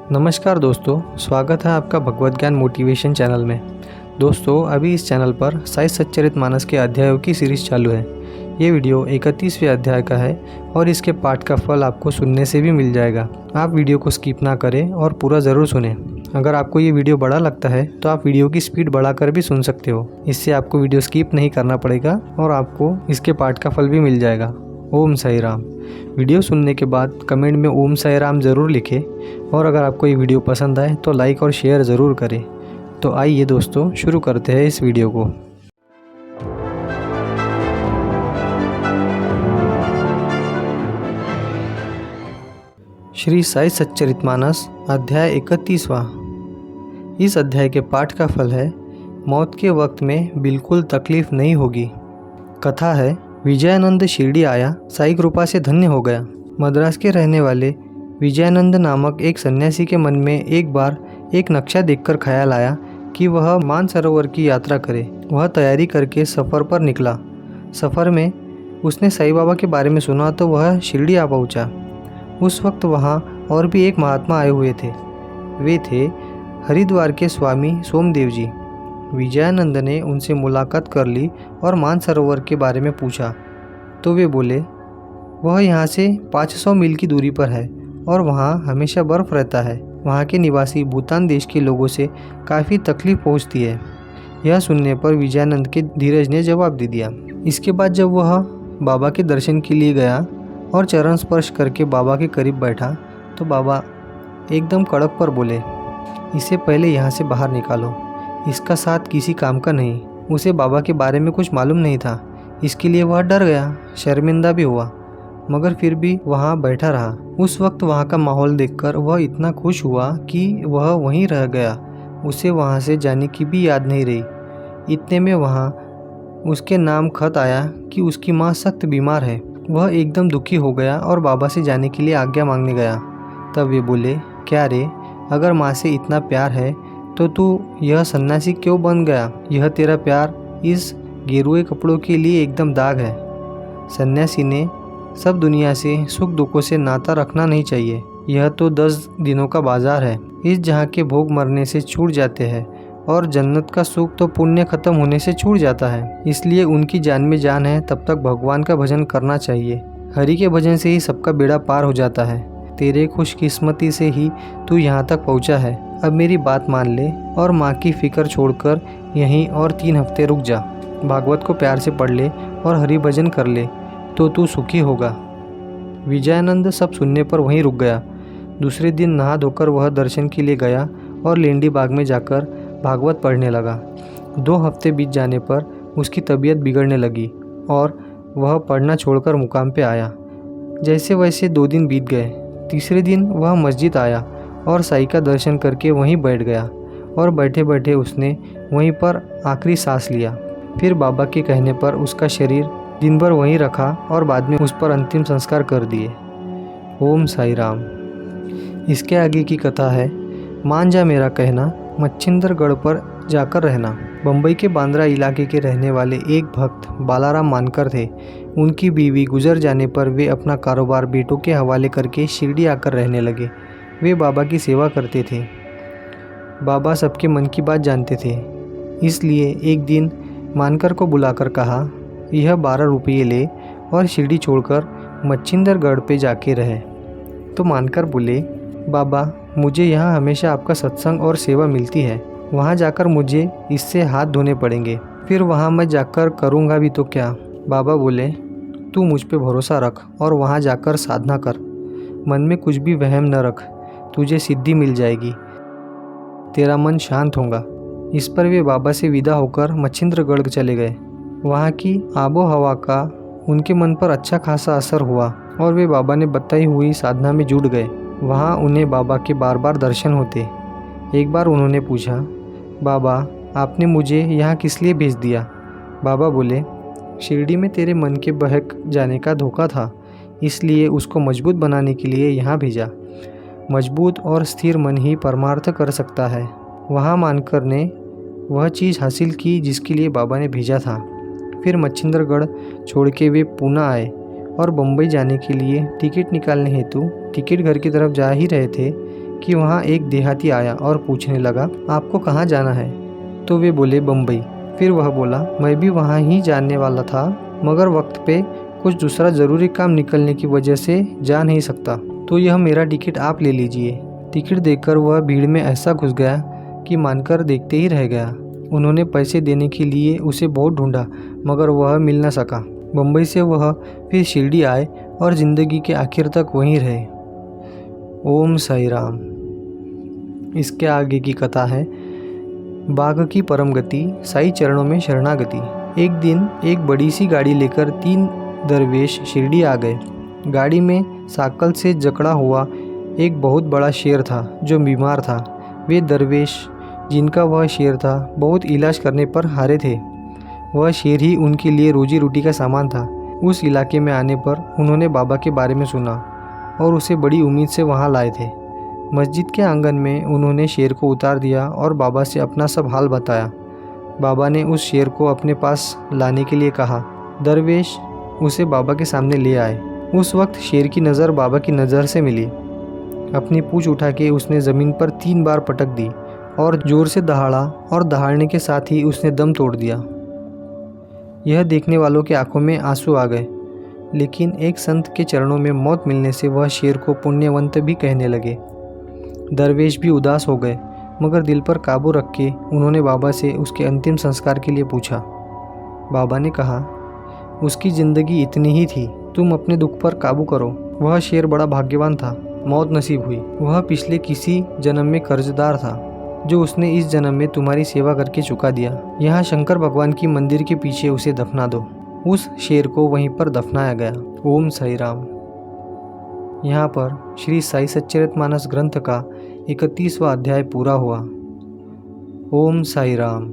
नमस्कार दोस्तों, स्वागत है आपका भगवत ज्ञान मोटिवेशन चैनल में। दोस्तों, अभी इस चैनल पर साई सच्चरितमानस के अध्यायों की सीरीज़ चालू है। ये वीडियो 31वें अध्याय का है और इसके पाठ का फल आपको सुनने से भी मिल जाएगा। आप वीडियो को स्किप ना करें और पूरा ज़रूर सुनें। अगर आपको ये वीडियो बड़ा लगता है तो आप वीडियो की स्पीड बढ़ाकर भी सुन सकते हो। इससे आपको वीडियो स्किप नहीं करना पड़ेगा और आपको इसके पाठ का फल भी मिल जाएगा। ओम साई राम। वीडियो सुनने के बाद कमेंट में ओम साई राम ज़रूर लिखें और अगर आपको ये वीडियो पसंद आए तो लाइक और शेयर ज़रूर करें। तो आइए दोस्तों, शुरू करते हैं इस वीडियो को। श्री साई सच्चरितमानस अध्याय 31वां। इस अध्याय के पाठ का फल है, मौत के वक्त में बिल्कुल तकलीफ नहीं होगी। कथा है, विजयानंद शिरडी आया, साई कृपा से धन्य हो गया। मद्रास के रहने वाले विजयानंद नामक एक सन्यासी के मन में एक बार एक नक्शा देखकर ख्याल आया कि वह मानसरोवर की यात्रा करे। वह तैयारी करके सफ़र पर निकला। सफ़र में उसने साईं बाबा के बारे में सुना तो वह शिरडी आ पहुंचा। उस वक्त वहाँ और भी एक महात्मा आए हुए थे। वे थे हरिद्वार के स्वामी सोमदेव जी। विजयानंद ने उनसे मुलाकात कर ली और मानसरोवर के बारे में पूछा तो वे बोले, वह यहाँ से 500 मील की दूरी पर है और वहाँ हमेशा बर्फ़ रहता है। वहाँ के निवासी भूटान देश के लोगों से काफ़ी तकलीफ़ पहुँचती है। यह सुनने पर विजयानंद के धीरज ने जवाब दे दिया। इसके बाद जब वह बाबा के दर्शन के लिए गया और चरण स्पर्श करके बाबा के करीब बैठा तो बाबा एकदम कड़क पर बोले, इसे पहले यहाँ से बाहर निकालो। इसका साथ किसी काम का नहीं। उसे बाबा के बारे में कुछ मालूम नहीं था, इसके लिए वह डर गया, शर्मिंदा भी हुआ, मगर फिर भी वहाँ बैठा रहा। उस वक्त वहाँ का माहौल देखकर वह इतना खुश हुआ कि वह वहीं रह गया। उसे वहाँ से जाने की भी याद नहीं रही। इतने में वहाँ उसके नाम खत आया कि उसकी माँ सख्त बीमार है। वह एकदम दुखी हो गया और बाबा से जाने के लिए आज्ञा मांगने गया। तब वे बोले, क्या रे, अगर माँ से इतना प्यार है तो तू यह सन्यासी क्यों बन गया? यह तेरा प्यार इस गेरुए कपड़ों के लिए एकदम दाग है। सन्यासी ने सब दुनिया से सुख दुखों से नाता रखना नहीं चाहिए। यह तो 10 दिनों का बाजार है। इस जहाँ के भोग मरने से छूट जाते हैं और जन्नत का सुख तो पुण्य खत्म होने से छूट जाता है। इसलिए उनकी जान में जान है तब तक भगवान का भजन करना चाहिए। हरि के भजन से ही सबका बेड़ा पार हो जाता है। तेरे खुशकिस्मती से ही तू यहाँ तक पहुँचा है। अब मेरी बात मान ले और माँ की फिक्र छोड़कर यहीं और 3 हफ्ते रुक जा। भागवत को प्यार से पढ़ ले और हरि भजन कर ले तो तू सुखी होगा। विजयानंद सब सुनने पर वहीं रुक गया। दूसरे दिन नहा धोकर वह दर्शन के लिए गया और लेंडी बाग में जाकर भागवत पढ़ने लगा। 2 हफ्ते बीत जाने पर उसकी तबीयत बिगड़ने लगी और वह पढ़ना छोड़कर मुकाम पे आया। जैसे वैसे 2 दिन बीत गए। तीसरे दिन वह मस्जिद आया और साईं का दर्शन करके वहीं बैठ गया और बैठे बैठे उसने वहीं पर आखिरी सांस लिया। फिर बाबा के कहने पर उसका शरीर दिन भर वहीं रखा और बाद में उस पर अंतिम संस्कार कर दिए। ओम साई राम। इसके आगे की कथा है, मान जा मेरा कहना, मच्छिंद्रगढ़ पर जाकर रहना। बम्बई के बांद्रा इलाके के रहने वाले एक भक्त बालाराम मानकर थे। उनकी बीवी गुजर जाने पर वे अपना कारोबार बेटों के हवाले करके शिरडी आकर रहने लगे। वे बाबा की सेवा करते थे। बाबा सबके मन की बात जानते थे, इसलिए एक दिन मानकर को बुलाकर कहा, यह 12 रुपये ले और शिरडी छोड़कर मच्छिंद्रगढ़ पे जाके रहे। तो मानकर बोले, बाबा मुझे यहाँ हमेशा आपका सत्संग और सेवा मिलती है, वहाँ जाकर मुझे इससे हाथ धोने पड़ेंगे, फिर वहाँ मैं जाकर करूँगा भी तो क्या? बाबा बोले, तू मुझ पे भरोसा रख और वहाँ जाकर साधना कर। मन में कुछ भी वहम न रख, तुझे सिद्धि मिल जाएगी, तेरा मन शांत होगा। इस पर वे बाबा से विदा होकर मच्छिंद्रगढ़ चले गए। वहाँ की आबो हवा का उनके मन पर अच्छा खासा असर हुआ और वे बाबा ने बताई हुई साधना में जुट गए। वहाँ उन्हें बाबा के बार बार दर्शन होते। एक बार उन्होंने पूछा, बाबा आपने मुझे यहाँ किस लिए भेज दिया? बाबा बोले, शिरडी में तेरे मन के बहक जाने का धोखा था, इसलिए उसको मजबूत बनाने के लिए यहाँ भेजा। मजबूत और स्थिर मन ही परमार्थ कर सकता है। वहाँ मानकर ने वह चीज़ हासिल की जिसके लिए बाबा ने भेजा था। फिर मच्छिंद्रगढ़ छोड़ के वे पूना आए और बम्बई जाने के लिए टिकट निकालने हेतु टिकट घर की तरफ जा ही रहे थे कि वहाँ एक देहाती आया और पूछने लगा, आपको कहाँ जाना है? तो वे बोले, बम्बई। फिर वह बोला, मैं भी वहाँ ही जाने वाला था, मगर वक्त पे कुछ दूसरा ज़रूरी काम निकलने की वजह से जा नहीं सकता, तो यह मेरा टिकट आप ले लीजिए। टिकट देखकर वह भीड़ में ऐसा घुस गया कि मानकर देखते ही रह गया। उन्होंने पैसे देने के लिए उसे बहुत ढूंढा, मगर वह मिल न सका। बम्बई से वह फिर शिरडी आए और ज़िंदगी के आखिर तक वहीं रहे। ओम साई राम। इसके आगे की कथा है बाघ की परम गति, साई चरणों में शरणागति। एक दिन एक बड़ी सी गाड़ी लेकर 3 दरवेश शिरडी आ गए। गाड़ी में साकल से जकड़ा हुआ एक बहुत बड़ा शेर था जो बीमार था। वे दरवेश जिनका वह शेर था बहुत इलाज करने पर हारे थे। वह शेर ही उनके लिए रोजी रोटी का सामान था। उस इलाके में आने पर उन्होंने बाबा के बारे में सुना और उसे बड़ी उम्मीद से वहाँ लाए थे। मस्जिद के आंगन में उन्होंने शेर को उतार दिया और बाबा से अपना सब हाल बताया। बाबा ने उस शेर को अपने पास लाने के लिए कहा। दरवेश उसे बाबा के सामने ले आए। उस वक्त शेर की नज़र बाबा की नज़र से मिली। अपनी पूंछ उठा के उसने ज़मीन पर 3 बार पटक दी और ज़ोर से दहाड़ा, और दहाड़ने के साथ ही उसने दम तोड़ दिया। यह देखने वालों की आंखों में आंसू आ गए, लेकिन एक संत के चरणों में मौत मिलने से वह शेर को पुण्यवंत भी कहने लगे। दरवेश भी उदास हो गए, मगर दिल पर काबू रख के उन्होंने बाबा से उसके अंतिम संस्कार के लिए पूछा। बाबा ने कहा, उसकी ज़िंदगी इतनी ही थी, तुम अपने दुख पर काबू करो। वह शेर बड़ा भाग्यवान था, मौत नसीब हुई। वह पिछले किसी जन्म में कर्जदार था, जो उसने इस जन्म में तुम्हारी सेवा करके चुका दिया। यहाँ शंकर भगवान की मंदिर के पीछे उसे दफना दो। उस शेर को वहीं पर दफनाया गया। ओम साई राम। यहाँ पर श्री साई सच्चरितमानस ग्रंथ का 31वां अध्याय पूरा हुआ। ओम साई राम।